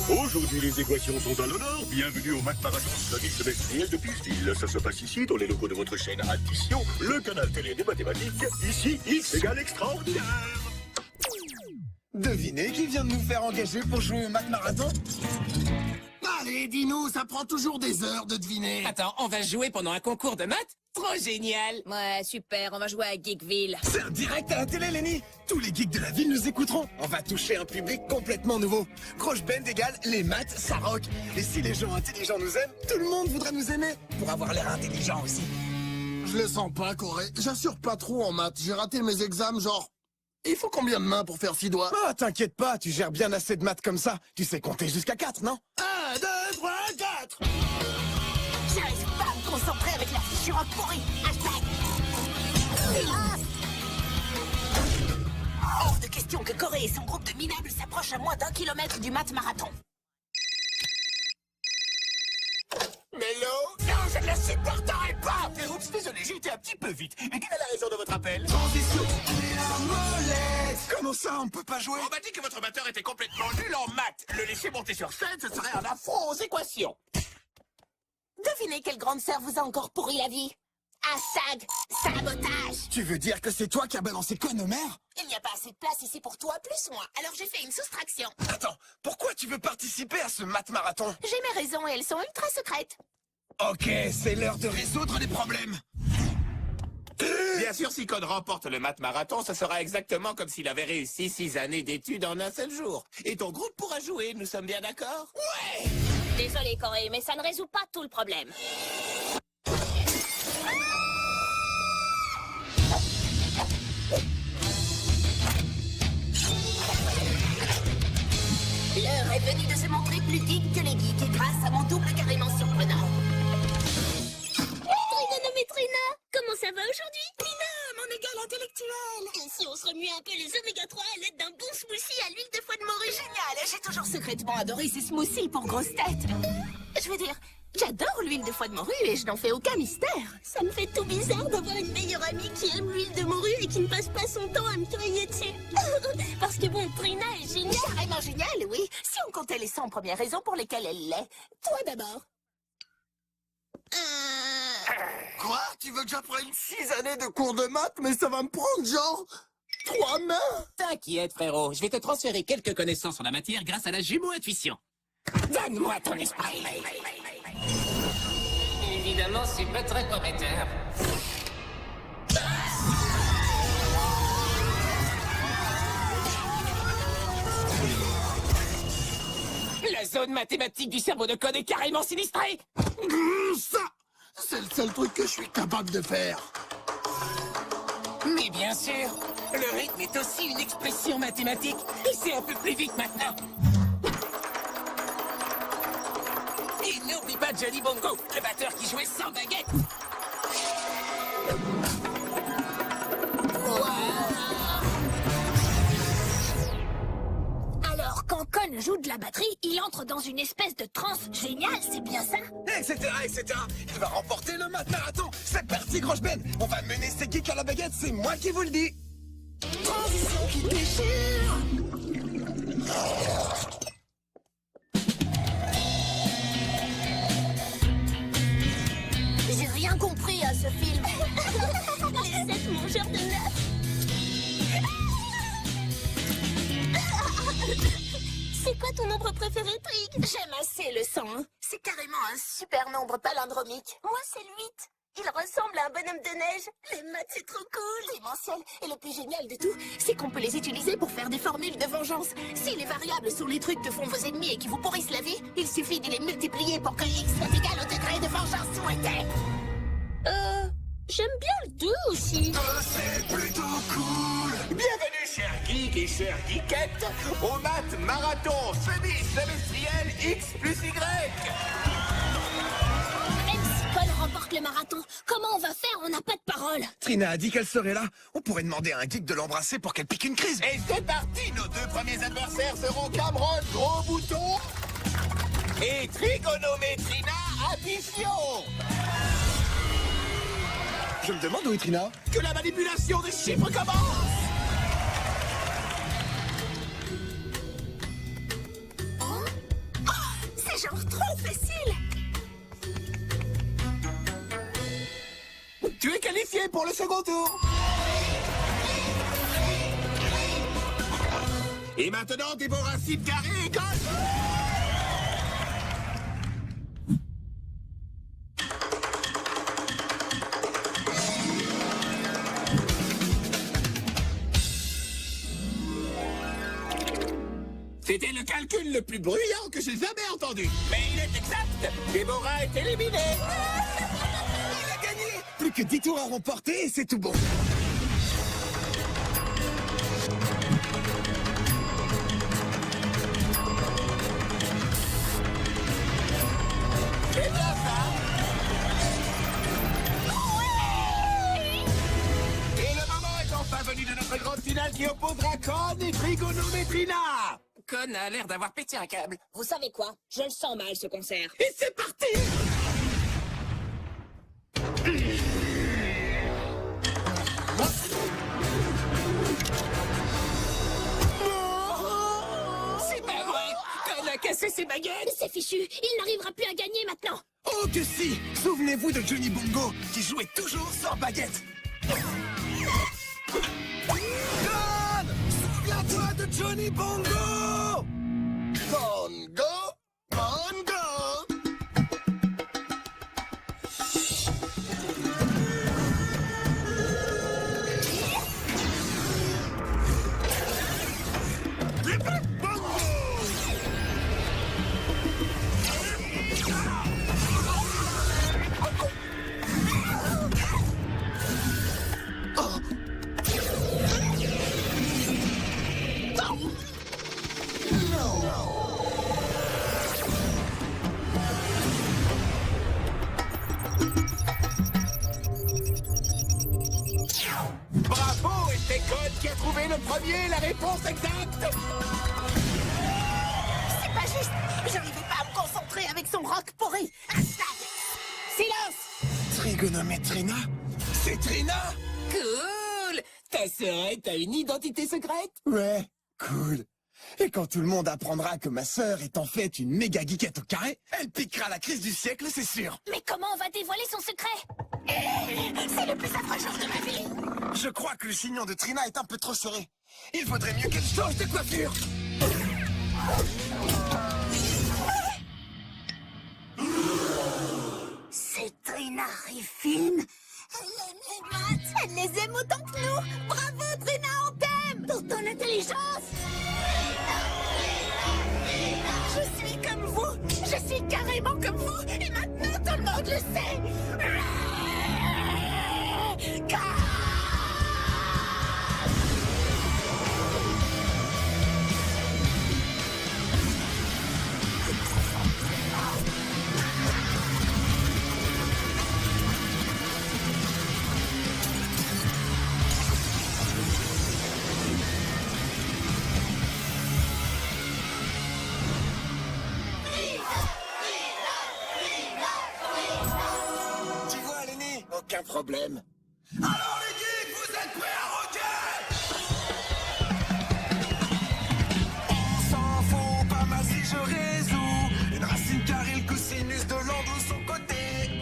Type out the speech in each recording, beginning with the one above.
Aujourd'hui, les équations sont à l'honneur. Bienvenue au Math Marathon, la vie semestrielle de Piseville. Ça se passe ici, dans les locaux de votre chaîne Addition, le canal télé des mathématiques. Ici, X égale extraordinaire. Devinez qui vient de nous faire engager pour jouer au Math Marathon? Allez, dis-nous, ça prend toujours des heures de deviner. Attends, on va jouer pendant un concours de maths? Trop génial! Ouais, super, on va jouer à Geekville. C'est un direct à la télé, Lenny. Tous les geeks de la ville nous écouteront. On va toucher un public complètement nouveau. Croche Band égale les maths, ça rock. Et si les gens intelligents nous aiment, tout le monde voudrait nous aimer. Pour avoir l'air intelligent aussi. Je les sens pas, Corée. J'assure pas trop en maths. J'ai raté mes examens, genre... Il faut combien de mains pour faire 6 doigts? Ah, t'inquiète pas, tu gères bien assez de maths comme ça. Tu sais compter jusqu'à 4, non? 1, 2, 3, 4. J'arrive pas à me concentrer avec la fichure pourrie. Hashtag. Silence. Hors de question que Corée et son groupe de minables s'approchent à moins d'1 kilomètre du Math Marathon. Mélo? Non, je ne le supporterai pas. Oups, désolé, j'ai été un petit peu vite. Mais quelle est la raison de votre appel? Transition. Comment ça, on peut pas jouer? On m'a dit que votre batteur était complètement nul en maths. Le laisser monter sur scène, ce serait un affront aux équations. Devinez quelle grande sœur vous a encore pourri la vie. Hashtag sabotage. Tu veux dire que c'est toi qui as balancé Conomère? Il n'y a pas assez de place ici pour toi, plus moi. Alors j'ai fait une soustraction. Attends, pourquoi tu veux participer à ce Math Marathon? J'ai mes raisons et elles sont ultra secrètes. Ok, c'est l'heure de résoudre les problèmes. Bien sûr, si Code remporte le Math Marathon, ce sera exactement comme s'il avait réussi 6 années d'études en un seul jour. Et ton groupe pourra jouer, nous sommes bien d'accord? Ouais. Désolé Corée, mais ça ne résout pas tout le problème. L'heure est venue de se montrer plus geek que les geeks et grâce à mon double carrément surprenant. Trigonométrina, comment ça va aujourd'hui? Mina, mon égal intellectuel. Et si on se remue un peu les oméga 3 à l'aide d'un bon smoothie à l'huile de foie de morue? Génial, j'ai toujours secrètement adoré ces smoothies pour grosses têtes. Je veux dire, j'adore l'huile de foie de morue et je n'en fais aucun mystère. Ça me fait tout bizarre d'avoir une meilleure amie qui aime l'huile de morue et qui ne passe pas son temps à me crier dessus. Parce que bon, Trina est géniale. Carrément géniale, oui. Si on comptait les 100 premières raisons pour lesquelles elle l'est. Toi d'abord. Quoi? Tu veux que j'apprenne 6 années de cours de maths, mais ça va me prendre genre 3 mains? T'inquiète, frérot, je vais te transférer quelques connaissances en la matière grâce à la jumeau-intuition. Donne-moi ton esprit. Évidemment, c'est pas très prometteur. La zone mathématique du cerveau de Code est carrément sinistrée. Ça, c'est le seul truc que je suis capable de faire. Mais bien sûr, le rythme est aussi une expression mathématique. Et c'est un peu plus vite maintenant. Et n'oublie pas Johnny Bongo, le batteur qui jouait sans baguette. Alors, quand Con joue de la batterie, il entre dans une espèce de transe géniale, c'est bien ça? Etc, etc. Il va remporter le Math Marathon. C'est parti, Grosse Ben. On va mener ces geeks à la baguette, c'est moi qui vous le dis. Transition qui déchire. J'ai rien compris à ce film. Les 7 mangeurs de neuf. C'est quoi ton nombre préféré, Trig? J'aime assez le 100. C'est carrément un super nombre palindromique. Moi, c'est le 8. Il ressemble à un bonhomme de neige. Les maths, c'est trop cool. Démentiel. Et le plus génial de tout, c'est qu'on peut les utiliser pour faire des formules de vengeance. Si les variables sont les trucs que font vos ennemis et qui vous pourrissent la vie, il suffit de les multiplier pour que x soit égal au degré de vengeance souhaité. J'aime bien le 2 aussi. C'est plutôt cool. Bienvenue, chers geeks et chères geekettes, au Math Marathon semi-semestriel X plus Y. Même si Cole remporte le marathon, comment on va faire? On n'a pas de parole. Trina a dit qu'elle serait là. On pourrait demander à un geek de l'embrasser pour qu'elle pique une crise. Et c'est parti, nos 2 premiers adversaires seront Cameron Gros Bouton et Trigonométrina Addition. Je me demande où est Trina. Que la manipulation des chiffres commence. C'est genre trop facile. Tu es qualifié pour le second tour. Et maintenant, Déborah Carré et Gold. C'était le calcul le plus bruyant que j'ai jamais entendu. Mais il est exact. Déborah est éliminée. Il a gagné. Plus que 10 tours à remporter et c'est tout bon. C'est bien ça. Et le moment est enfin venu de notre grande finale qui opposera Con et Trigonométrina. Con a l'air d'avoir pété un câble. Vous savez quoi? Je le sens mal, ce concert. Et c'est parti. C'est pas vrai. Con a cassé ses baguettes. C'est fichu. Il n'arrivera plus à gagner maintenant. Oh que si. Souvenez-vous de Johnny Bongo, qui jouait toujours sans baguette. Con, souviens-toi de Johnny Bongo. Bongo, bongo. Bravo, et c'est Code qui a trouvé le premier la réponse exacte. C'est pas juste. J'arrivais pas à me concentrer avec son rock pourri. Silence. Trigonométrina. C'est Trina. Cool. Ta sœurette a une identité secrète. Ouais, cool. Et quand tout le monde apprendra que ma sœur est en fait une méga geekette au carré, elle piquera la crise du siècle, c'est sûr. Mais comment on va dévoiler son secret? C'est le plus affreux jour de ma vie. Je crois que le chignon de Trina est un peu trop serré. Il faudrait mieux qu'elle change de coiffure. C'est Trina Riffin. Elle aime les maths. Elle les aime autant que nous. Bravo Trina, on t'aime. Pour ton intelligence. Je suis comme vous. Je suis carrément comme vous. Et maintenant tout le monde le sait. Tu vois, Lenny? Aucun problème. Alors les geeks, vous êtes prêts à rocker? On s'en fout pas mal si je résous une racine carrée, le cosinus de l'angle de son côté.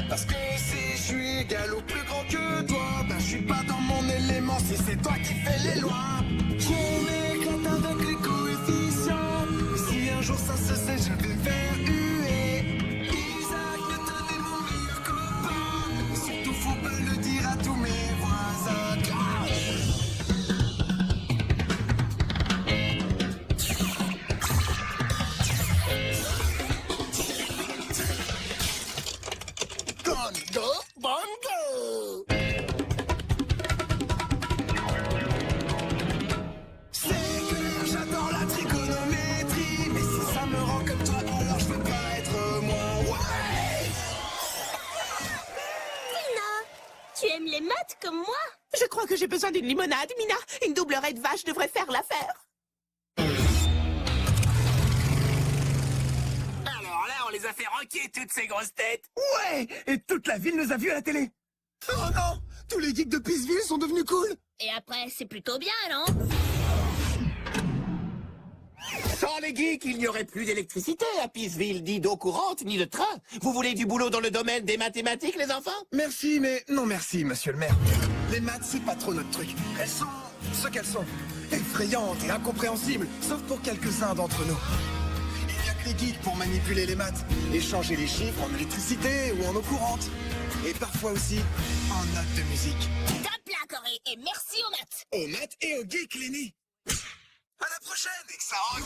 Parce que si je suis égal ou plus grand que toi, ben je suis pas dans mon élément si c'est toi qui fais les lois. Je m'éclate avec les coefficients. Si un jour ça se sait, je vais me faire huer. Isaac Newton est mon meilleur copain. Surtout faut pas le dire à tous mes voisins. Bongo, bongo. C'est clair, j'adore la trigonométrie. Mais si ça me rend comme toi, alors je veux pas être moi. Ouais! Trina, tu aimes les maths comme moi? Je crois que j'ai besoin d'une limonade, Mina. Une double raie de vache devrait faire l'affaire. Alors là, on les a fait rocker toutes ces grosses têtes. Ouais! Et toute la ville nous a vus à la télé. Oh non! Tous les geeks de Peaceville sont devenus cool. Et après, c'est plutôt bien, non? Sans les geeks, il n'y aurait plus d'électricité à Peaceville, ni d'eau courante, ni de train. Vous voulez du boulot dans le domaine des mathématiques, les enfants? Merci, mais non merci, monsieur le maire. Les maths, c'est pas trop notre truc. Elles sont ce qu'elles sont. Effrayantes et incompréhensibles, sauf pour quelques-uns d'entre nous. Il n'y a que les geeks pour manipuler les maths et changer les chiffres en électricité ou en eau courante. Et parfois aussi en notes de musique. Top là, Corée, et merci aux maths. Aux maths et aux geeks, Lenny. À la prochaine, Exarock.